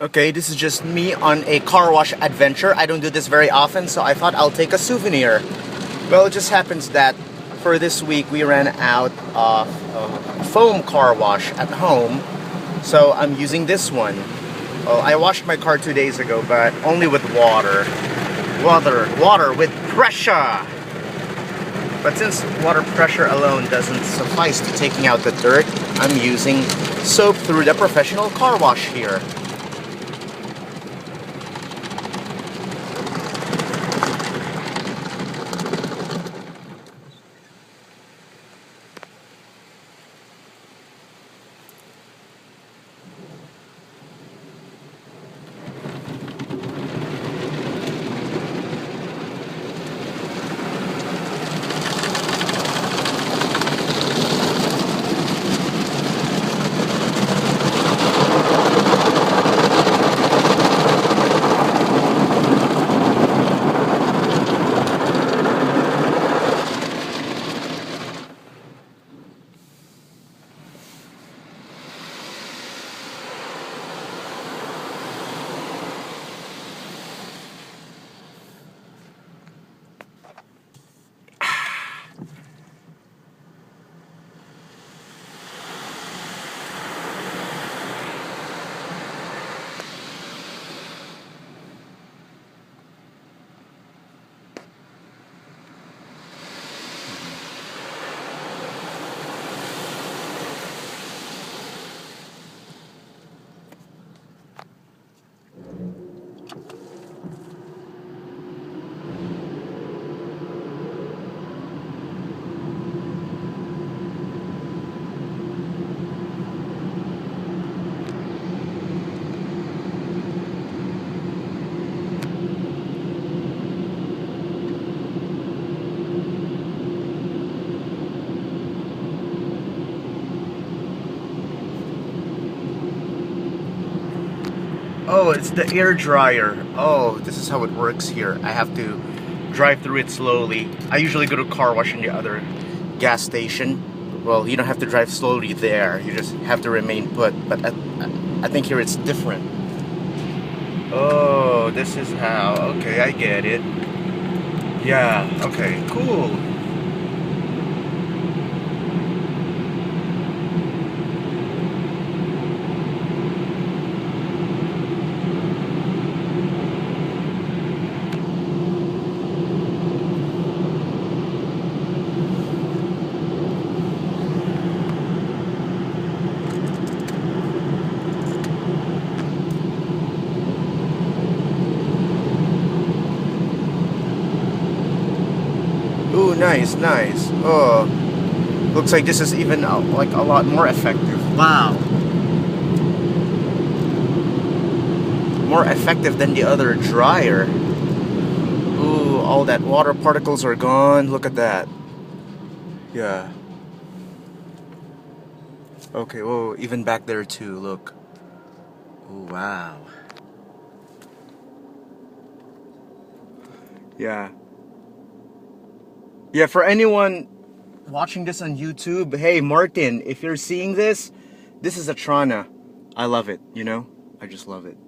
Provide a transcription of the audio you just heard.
Okay, this is just me on a car wash adventure. I don't do this very often, so I thought I'll take a souvenir. Well, it just happens that for this week we ran out of foam car wash at home, so I'm using this one. Well, I washed my car 2 days ago, but only with water. Water with pressure! But since water pressure alone doesn't suffice to taking out the dirt, I'm using soap through the professional car wash here. Oh, it's the air dryer. Oh, this is how it works here. I have to drive through it slowly. I usually go to car wash in the other gas station. Well, you don't have to drive slowly there. You just have to remain put. But I think here it's different. Oh, this is how. Okay, I get it. Yeah, okay, cool. Ooh, nice, nice. Oh, looks like this is even like a lot more effective. Wow. More effective than the other dryer. Ooh, all that water particles are gone. Look at that. Yeah. Okay, whoa, even back there too, look. Oh, wow. Yeah. Yeah, for anyone watching this on YouTube, hey, Martin, if you're seeing this, this is a Trana. I love it, you know? I just love it.